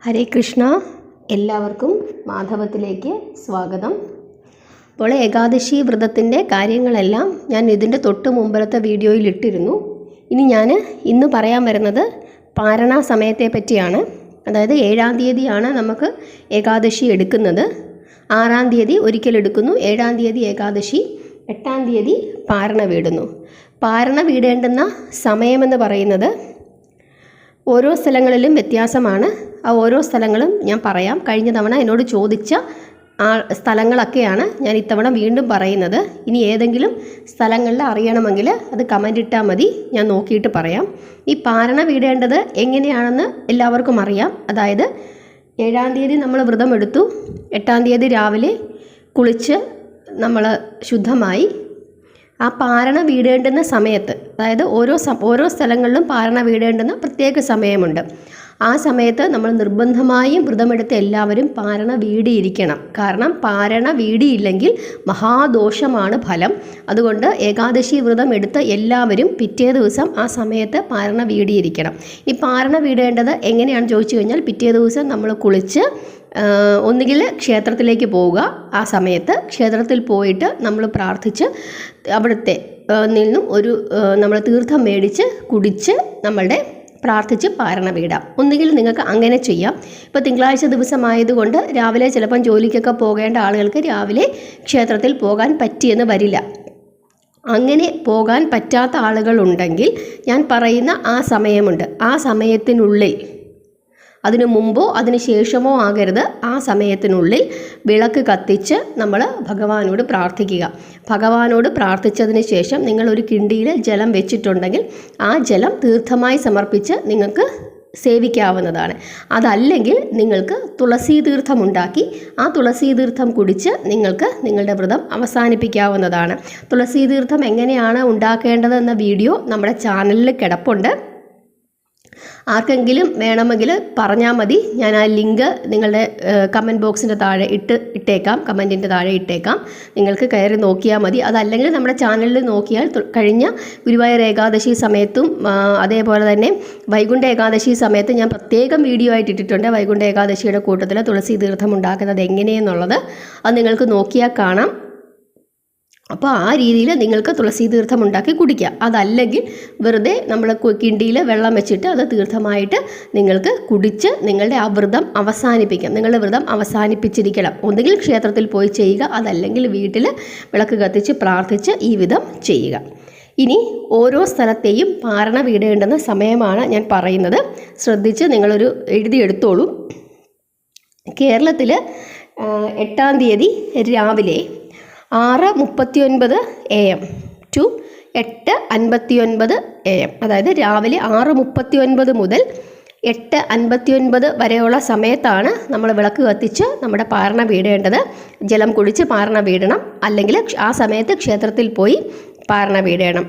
ഹരേ കൃഷ്ണ. എല്ലാവർക്കും മാധവത്തിലേക്ക് സ്വാഗതം. അപ്പോൾ ഏകാദശി വ്രതത്തിൻ്റെ കാര്യങ്ങളെല്ലാം ഞാൻ ഇതിൻ്റെ തൊട്ട് മുമ്പത്തെ വീഡിയോയിൽ ഇട്ടിരുന്നു. ഇനി ഞാൻ ഇന്ന് പറയാൻ വരുന്നത് പാരണ സമയത്തെ പറ്റിയാണ്. അതായത് 7-ാം തീയതിയാണ് നമുക്ക് ഏകാദശി എടുക്കുന്നത്. 6-ാം തീയതി ഒരിക്കലെടുക്കുന്നു, 7-ാം തീയതി ഏകാദശി, 8-ാം തീയതി പാരണ വീടുന്നു. പാരണ വീടേണ്ടുന്ന സമയമെന്ന് പറയുന്നത് ഓരോ സ്ഥലങ്ങളിലും വ്യത്യാസമാണ്. ആ ഓരോ സ്ഥലങ്ങളും ഞാൻ പറയാം. കഴിഞ്ഞ തവണ എന്നോട് ചോദിച്ച സ്ഥലങ്ങളൊക്കെയാണ് ഞാൻ ഇത്തവണ വീണ്ടും പറയുന്നത്. ഇനി ഏതെങ്കിലും സ്ഥലങ്ങളിൽ അറിയണമെങ്കിൽ അത് കമൻ്റ് ഇട്ടാൽ മതി, ഞാൻ നോക്കിയിട്ട് പറയാം. ഈ പാരണ വീടേണ്ടത് എങ്ങനെയാണെന്ന് എല്ലാവർക്കും അറിയാം. അതായത് 7-ാം തീയതി നമ്മൾ വ്രതം എടുത്തു, 8-ാം തീയതി രാവിലെ കുളിച്ച് നമ്മൾ ശുദ്ധമായി ആ പാരണ വീടേണ്ടുന്ന സമയത്ത്, അതായത് ഓരോ സ്ഥലങ്ങളിലും പാരണ വീടേണ്ടുന്ന പ്രത്യേക സമയമുണ്ട്. ആ സമയത്ത് നമ്മൾ നിർബന്ധമായും വ്രതമെടുത്ത് എല്ലാവരും പാരണ വീടിയിരിക്കണം. കാരണം പാരണ വീടിയില്ലെങ്കിൽ മഹാദോഷമാണ് ഫലം. അതുകൊണ്ട് ഏകാദശി വ്രതം എടുത്ത് എല്ലാവരും പിറ്റേ ദിവസം ആ സമയത്ത് പാരണ വീടിയിരിക്കണം. ഈ പാരണ വീടേണ്ടത് എങ്ങനെയാണെന്ന് ചോദിച്ചു കഴിഞ്ഞാൽ, പിറ്റേ ദിവസം നമ്മൾ കുളിച്ച് ഒന്നുകിൽ ക്ഷേത്രത്തിലേക്ക് പോവുക. ആ സമയത്ത് ക്ഷേത്രത്തിൽ പോയിട്ട് നമ്മൾ പ്രാർത്ഥിച്ച് അവിടുത്തെ നിന്നും നമ്മൾ തീർത്ഥം മേടിച്ച് കുടിച്ച് നമ്മളുടെ പ്രാർത്ഥിച്ച് പാരണ വീടാം. ഒന്നുകിൽ നിങ്ങൾക്ക് അങ്ങനെ ചെയ്യാം. ഇപ്പോൾ തിങ്കളാഴ്ച ദിവസമായതുകൊണ്ട് രാവിലെ ചിലപ്പം ജോലിക്കൊക്കെ പോകേണ്ട ആളുകൾക്ക് രാവിലെ ക്ഷേത്രത്തിൽ പോകാൻ പറ്റിയെന്ന് വരില്ല. അങ്ങനെ പോകാൻ പറ്റാത്ത ആളുകളുണ്ടെങ്കിൽ ഞാൻ പറയുന്ന ആ സമയമുണ്ട്, ആ സമയത്തിനുള്ളിൽ, അതിനു മുമ്പോ അതിന് ശേഷമോ ആകരുത്, ആ സമയത്തിനുള്ളിൽ വിളക്ക് കത്തിച്ച് നമ്മൾ ഭഗവാനോട് പ്രാർത്ഥിക്കുക. ഭഗവാനോട് പ്രാർത്ഥിച്ചതിന് ശേഷം നിങ്ങൾ ഒരു കിണ്ടിയിൽ ജലം വെച്ചിട്ടുണ്ടെങ്കിൽ ആ ജലം തീർത്ഥമായി സമർപ്പിച്ച് നിങ്ങൾക്ക് സേവിക്കാവുന്നതാണ്. അതല്ലെങ്കിൽ നിങ്ങൾക്ക് തുളസി തീർത്ഥം ഉണ്ടാക്കി ആ തുളസി തീർത്ഥം കുടിച്ച് നിങ്ങൾക്ക് നിങ്ങളുടെ വ്രതം അവസാനിപ്പിക്കാവുന്നതാണ്. തുളസി തീർത്ഥം എങ്ങനെയാണ് ഉണ്ടാക്കേണ്ടതെന്ന വീഡിയോ നമ്മുടെ ചാനലിൽ കിടപ്പുണ്ട്. ആർക്കെങ്കിലും വേണമെങ്കിൽ പറഞ്ഞാൽ മതി, ഞാൻ ആ ലിങ്ക് നിങ്ങളുടെ കമൻറ്റ് ബോക്സിൻ്റെ താഴെ ഇട്ടേക്കാം, കമൻറ്റിൻ്റെ താഴെ ഇട്ടേക്കാം. നിങ്ങൾക്ക് കയറി നോക്കിയാൽ മതി. അതല്ലെങ്കിൽ നമ്മുടെ ചാനലിൽ നോക്കിയാൽ കഴിഞ്ഞ ഗുരുവായൂർ ഏകാദശി സമയത്തും അതേപോലെ തന്നെ വൈകുണ്ഠ ഏകാദശി സമയത്ത് ഞാൻ പ്രത്യേകം വീഡിയോ ആയിട്ട് ഇട്ടിട്ടുണ്ട്. വൈകുണ്ഠ ഏകാദശിയുടെ കൂട്ടത്തിൽ തുളസി തീർത്ഥം ഉണ്ടാക്കുന്നത് എങ്ങനെയെന്നുള്ളത് അത് നിങ്ങൾക്ക് നോക്കിയാൽ കാണാം. അപ്പോൾ ആ രീതിയിൽ നിങ്ങൾക്ക് തുളസി തീർത്ഥം ഉണ്ടാക്കി കുടിക്കുക. അതല്ലെങ്കിൽ വെറുതെ നമ്മൾ കിണ്ടിയിൽ വെള്ളം വെച്ചിട്ട് അത് തീർത്ഥമായിട്ട് നിങ്ങൾക്ക് കുടിച്ച് നിങ്ങളുടെ ആ വ്രതം അവസാനിപ്പിക്കാം. നിങ്ങളുടെ വ്രതം അവസാനിപ്പിച്ചിരിക്കണം. ഒന്നുകിൽ ക്ഷേത്രത്തിൽ പോയി ചെയ്യുക, അതല്ലെങ്കിൽ വീട്ടിൽ വിളക്ക് കത്തിച്ച് പ്രാർത്ഥിച്ച് ഈ വിധം ചെയ്യുക. ഇനി ഓരോ സ്ഥലത്തെയും പാരണ വീടേണ്ടുന്ന സമയമാണ് ഞാൻ പറയുന്നത്. ശ്രദ്ധിച്ച് നിങ്ങളൊരു എഴുതിയെടുത്തോളൂ. കേരളത്തിൽ 8-ാം തീയതി രാവിലെ 6:39 AM ടു 8:59 AM, അതായത് രാവിലെ 6:39 മുതൽ 8:59 വരെയുള്ള സമയത്താണ് നമ്മൾ വിളക്ക് കത്തിച്ച് നമ്മുടെ പാരണ വീടേണ്ടത്. ജലം കുടിച്ച് പാരണ വീടണം, അല്ലെങ്കിൽ ആ സമയത്ത് ക്ഷേത്രത്തിൽ പോയി പാരണ വീടണം.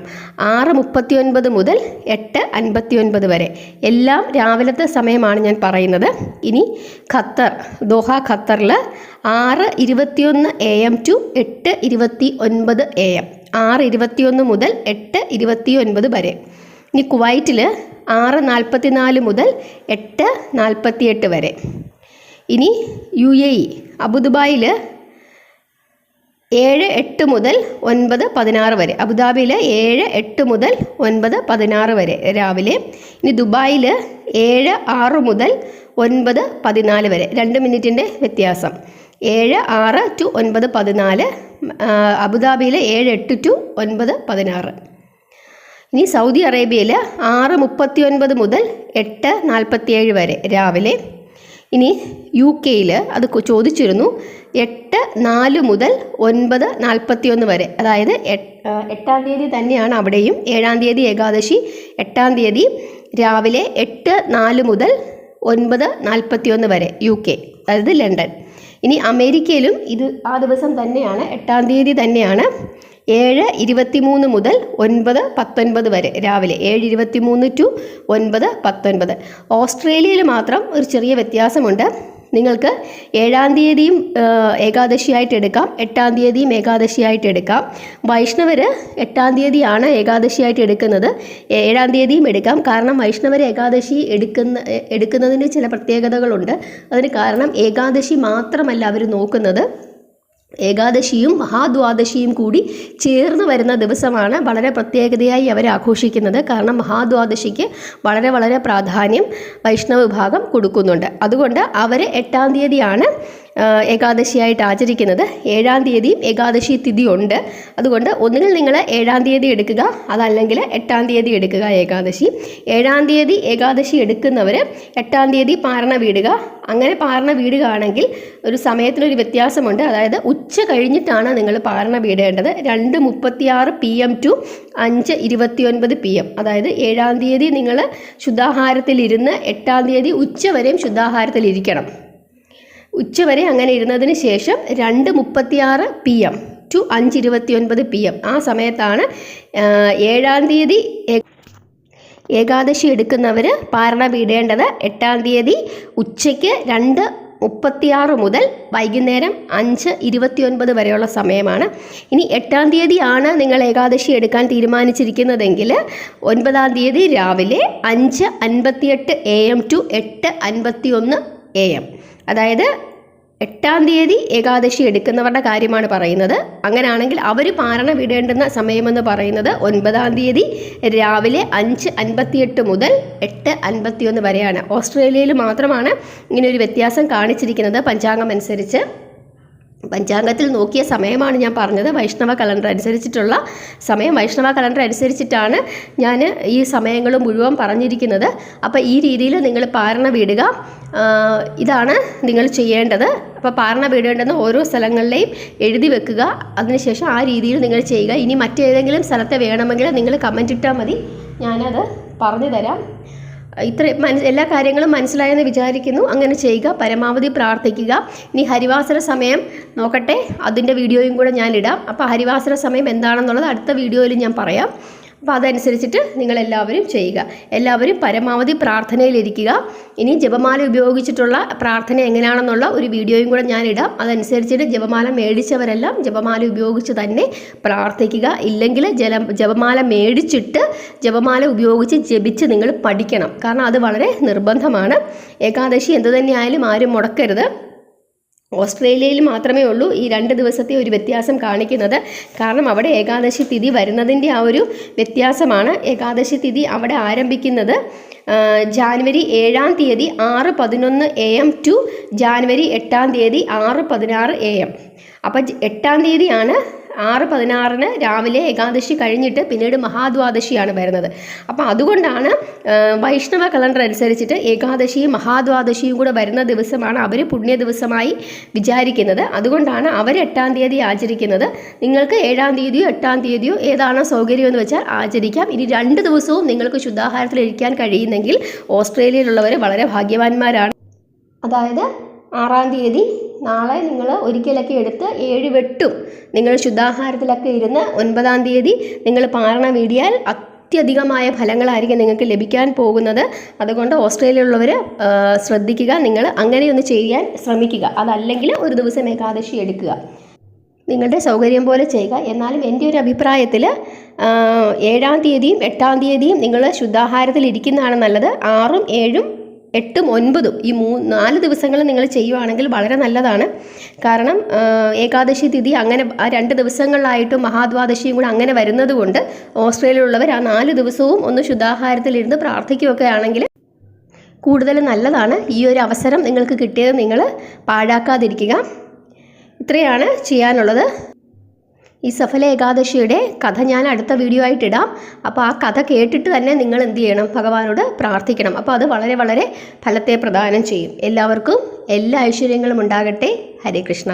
6:39 മുതൽ 8:59 വരെ എല്ലാം രാവിലത്തെ സമയമാണ് ഞാൻ പറയുന്നത്. ഇനി ദോഹ ഖത്തറിൽ 6:21 AM ടു 8:29 AM, 6:21 മുതൽ 8:29 വരെ. ഇനി കുവൈറ്റിൽ 6:44 മുതൽ 8:48 വരെ. ഇനി UAE അബുദാബിയിൽ 7:08 മുതൽ 9:16 വരെ. അബുദാബിയിൽ 7:08 മുതൽ 9:16 വരെ രാവിലെ. ഇനി ദുബായിൽ 7:06 മുതൽ 9:14 വരെ, 2 മിനിറ്റിൻ്റെ വ്യത്യാസം. 7:06 ടു 9:14. അബുദാബിയിൽ 7:08 ടു 9:16. ഇനി സൗദി അറേബ്യയിൽ 6:39 മുതൽ 8:47 വരെ രാവിലെ. ഇനി UK അത് ചോദിച്ചിരുന്നു, 8:04 മുതൽ 9:41 വരെ. അതായത് 8-ാം തീയതി തന്നെയാണ് അവിടെയും. 7-ാം തീയതി ഏകാദശി, 8-ാം തീയതി രാവിലെ 8:04 മുതൽ 9:41 വരെ UK, അതായത് ലണ്ടൻ. ഇനി അമേരിക്കയിലും ആ ദിവസം തന്നെയാണ്, 8-ാം തീയതി തന്നെയാണ്. 7:23 മുതൽ 9:19 വരെ രാവിലെ, 7:23 ടു 9:19. ഓസ്ട്രേലിയയിൽ മാത്രം ഒരു ചെറിയ വ്യത്യാസമുണ്ട്. നിങ്ങൾക്ക് 7-ാം തീയതിയും ഏകാദശിയായിട്ട് എടുക്കാം, 8-ാം തീയതിയും ഏകാദശിയായിട്ട് എടുക്കാം. വൈഷ്ണവർ 8-ാം തീയതിയാണ് ഏകാദശിയായിട്ട് എടുക്കുന്നത്, 7-ാം തീയതിയും എടുക്കാം. കാരണം വൈഷ്ണവർ ഏകാദശി എടുക്കുന്നതിന് ചില പ്രത്യേകതകളുണ്ട്. അതിന് കാരണം ഏകാദശി മാത്രമല്ല അവർ നോക്കുന്നത്, ഏകാദശിയും മഹാദ്വാദശിയും കൂടി ചേർന്ന് വരുന്ന ദിവസമാണ് വളരെ പ്രത്യേകതയായി അവർ ആഘോഷിക്കുന്നത്. കാരണം മഹാദ്വാദശിക്ക് വളരെ വളരെ പ്രാധാന്യം വൈഷ്ണവ വിഭാഗം കൊടുക്കുന്നുണ്ട്. അതുകൊണ്ട് അവർ 8-ാം തീയതിയാണ് ഏകാദശിയായിട്ട് ആചരിക്കുന്നത്. 7-ാം തീയതിയും ഏകാദശി തിഥി ഉണ്ട്. അതുകൊണ്ട് ഒന്നുകിൽ നിങ്ങൾ 7-ാം തീയതി എടുക്കുക, അതല്ലെങ്കിൽ 8-ാം തീയതി എടുക്കുക ഏകാദശി. 7-ാം തീയതി ഏകാദശി എടുക്കുന്നവർ 8-ാം തീയതി പാരണ വീടുക. അങ്ങനെ പാരണ വീടുകയാണെങ്കിൽ ഒരു സമയത്തിനൊരു വ്യത്യാസമുണ്ട്. അതായത് ഉച്ച കഴിഞ്ഞിട്ടാണ് നിങ്ങൾ പാരണ വീടേണ്ടത്. 2:36 PM ടു 5:29 PM. അതായത് 7-ാം തീയതി നിങ്ങൾ ശുദ്ധാഹാരത്തിലിരുന്ന് 8-ാം തീയതി ഉച്ച വരെയും ശുദ്ധാഹാരത്തിലിരിക്കണം. ഉച്ചവരെ അങ്ങനെ ഇരുന്നതിന് ശേഷം 2:36 PM ടു 5:29 PM ആ സമയത്താണ് 7-ാം തീയതി ഏകാദശി എടുക്കുന്നവർ പാരണ വീടേണ്ടത്. 8-ാം തീയതി ഉച്ചയ്ക്ക് 2:36 മുതൽ വൈകുന്നേരം 5:29 വരെയുള്ള സമയമാണ്. ഇനി 8-ാം തീയതിയാണ് നിങ്ങൾ ഏകാദശി എടുക്കാൻ തീരുമാനിച്ചിരിക്കുന്നതെങ്കിൽ 9-ാം തീയതി രാവിലെ 5:58 AM ടു 8:51 AM. അതായത് 8-ാം തീയതി ഏകാദശി എടുക്കുന്നവരുടെ കാര്യമാണ് പറയുന്നത്. അങ്ങനെയാണെങ്കിൽ അവർ പാരണ വിടേണ്ടുന്ന സമയമെന്ന് പറയുന്നത് 9-ാം തീയതി രാവിലെ 5:58 മുതൽ 8:51 വരെയാണ്. ഓസ്ട്രേലിയയിൽ മാത്രമാണ് ഇങ്ങനെയൊരു വ്യത്യാസം കാണിച്ചിരിക്കുന്നത് പഞ്ചാംഗം അനുസരിച്ച്. പഞ്ചാംഗത്തിൽ നോക്കിയ സമയമാണ് ഞാൻ പറഞ്ഞത്, വൈഷ്ണവ കലണ്ടർ അനുസരിച്ചിട്ടുള്ള സമയം. വൈഷ്ണവ കലണ്ടർ അനുസരിച്ചിട്ടാണ് ഞാൻ ഈ സമയങ്ങൾ മുഴുവൻ പറഞ്ഞിരിക്കുന്നത്. അപ്പോൾ ഈ രീതിയിൽ നിങ്ങൾ പാരണ വീടുക, ഇതാണ് നിങ്ങൾ ചെയ്യേണ്ടത്. അപ്പോൾ പാരണ വീടേണ്ടെന്ന് ഓരോ സ്ഥലങ്ങളിലെയും എഴുതി വെക്കുക. അതിനുശേഷം ആ രീതിയിൽ നിങ്ങൾ ചെയ്യുക. ഇനി മറ്റേതെങ്കിലും സ്ഥലത്തെ വേണമെങ്കിൽ നിങ്ങൾ കമൻറ്റ് ഇട്ടാൽ മതി, ഞാനത് പറഞ്ഞു തരാം. എല്ലാ കാര്യങ്ങളും മനസ്സിലായെന്ന് വിചാരിക്കുന്നു. അങ്ങനെ ചെയ്യുക, പരമാവധി പ്രാർത്ഥിക്കുക. ഇനി ഹരിവാസര സമയം നോക്കട്ടെ, അതിൻ്റെ വീഡിയോയും കൂടെ ഞാൻ ഇടാം. അപ്പോൾ ഹരിവാസര സമയം എന്താണെന്നുള്ളത് അടുത്ത വീഡിയോയിൽ ഞാൻ പറയാം. അപ്പോൾ അതനുസരിച്ചിട്ട് നിങ്ങളെല്ലാവരും ചെയ്യുക. എല്ലാവരും പരമാവധി പ്രാർത്ഥനയിലിരിക്കുക. ഇനി ജപമാല ഉപയോഗിച്ചിട്ടുള്ള പ്രാർത്ഥന എങ്ങനെയാണെന്നുള്ള ഒരു വീഡിയോയും കൂടെ ഞാൻ ഇടാം. അതനുസരിച്ചിട്ട് ജപമാല മേടിച്ചവരെല്ലാം ജപമാല ഉപയോഗിച്ച് തന്നെ പ്രാർത്ഥിക്കുക. ഇല്ലെങ്കിൽ ജപമാല മേടിച്ചിട്ട് ജപമാല ഉപയോഗിച്ച് ജപിച്ച് നിങ്ങൾ പഠിക്കണം. കാരണം അത് വളരെ നിർബന്ധമാണ്. ഏകാദശി എന്തു തന്നെയായാലും ആരും മുടക്കരുത്. ഓസ്ട്രേലിയയിൽ മാത്രമേ ഉള്ളൂ ഈ 2 ദിവസത്തെ ഒരു വ്യത്യാസം കാണിക്കുന്നത്. കാരണം അവിടെ ഏകാദശി തിഥി വരുന്നതിൻ്റെ ആ ഒരു വ്യത്യാസമാണ്. ഏകാദശി തിഥി അവിടെ ആരംഭിക്കുന്നത് ജാനുവരി 7-ാം തീയതി 6:11 AM ടു ജാനുവരി 8-ാം തീയതി 6:16 AM. അപ്പോൾ 8-ാം തീയതിയാണ് 6:16 രാവിലെ ഏകാദശി കഴിഞ്ഞിട്ട് പിന്നീട് മഹാദ്വാദശിയാണ് വരുന്നത്. അപ്പോൾ അതുകൊണ്ടാണ് വൈഷ്ണവ കലണ്ടർ അനുസരിച്ചിട്ട് ഏകാദശിയും മഹാദ്വാദശിയും കൂടെ വരുന്ന ദിവസമാണ് അവർ പുണ്യ ദിവസമായി വിചാരിക്കുന്നത്. അതുകൊണ്ടാണ് അവർ 8-ാം തീയതി ആചരിക്കുന്നത്. നിങ്ങൾക്ക് 7-ാം തീയതിയോ 8-ാം തീയതിയോ ഏതാണോ സൗകര്യമെന്ന് വെച്ചാൽ ആചരിക്കാം. ഇനി 2 ദിവസവും നിങ്ങൾക്ക് ശുദ്ധാഹാരത്തിലിരിക്കാൻ കഴിയുന്നെങ്കിൽ ഓസ്ട്രേലിയയിലുള്ളവർ വളരെ ഭാഗ്യവാന്മാരാണ്. അതായത് 6-ാം തീയതി നാളെ നിങ്ങൾ ഒരിക്കലൊക്കെ എടുത്ത് 7 വെട്ടും നിങ്ങൾ ശുദ്ധാഹാരത്തിലൊക്കെ ഇരുന്ന് 9-ാം തീയതി നിങ്ങൾ പാരണ വീടിയാൽ അത്യധികമായ ഫലങ്ങളായിരിക്കും നിങ്ങൾക്ക് ലഭിക്കാൻ പോകുന്നത്. അതുകൊണ്ട് ഓസ്ട്രേലിയയിലുള്ളവർ ശ്രദ്ധിക്കുക, നിങ്ങൾ അങ്ങനെയൊന്ന് ചെയ്യാൻ ശ്രമിക്കുക. അതല്ലെങ്കിൽ ഒരു ദിവസം ഏകാദശി എടുക്കുക, നിങ്ങളുടെ സൗകര്യം പോലെ ചെയ്യുക. എന്നാലും എൻ്റെ ഒരു അഭിപ്രായത്തിൽ 7-ാം തീയതിയും 8-ാം തീയതിയും നിങ്ങൾ ശുദ്ധാഹാരത്തിൽ ഇരിക്കുന്നതാണ് നല്ലത്. 6ഉം 7ഉം 8ഉം 9ഉം ഈ 4 ദിവസങ്ങൾ നിങ്ങൾ ചെയ്യുവാണെങ്കിൽ വളരെ നല്ലതാണ്. കാരണം ഏകാദശി തിഥി അങ്ങനെ ആ 2 ദിവസങ്ങളിലായിട്ടും മഹാദ്വാദശിയും കൂടെ അങ്ങനെ വരുന്നത് കൊണ്ട് ഓസ്ട്രേലിയയിലുള്ളവർ ആ 4 ദിവസവും ഒന്ന് ശുദ്ധാഹാരത്തിലിരുന്ന് പ്രാർത്ഥിക്കുകയൊക്കെ ആണെങ്കിൽ കൂടുതൽ നല്ലതാണ്. ഈ ഒരു അവസരം നിങ്ങൾക്ക് കിട്ടിയത് നിങ്ങൾ പാഴാക്കാതിരിക്കുക. ഇത്രയാണ് ചെയ്യാനുള്ളത്. ഈ സഫല ഏകാദശിയുടെ കഥ ഞാൻ അടുത്ത വീഡിയോ ആയിട്ടിടാം. അപ്പോൾ ആ കഥ കേട്ടിട്ട് തന്നെ നിങ്ങൾ എന്ത് ചെയ്യണം, ഭഗവാനോട് പ്രാർത്ഥിക്കണം. അപ്പോൾ അത് വളരെ വളരെ ഫലത്തെ പ്രദാനം ചെയ്യും. എല്ലാവർക്കും എല്ലാ ഐശ്വര്യങ്ങളും ഉണ്ടാകട്ടെ. ഹരേ കൃഷ്ണ.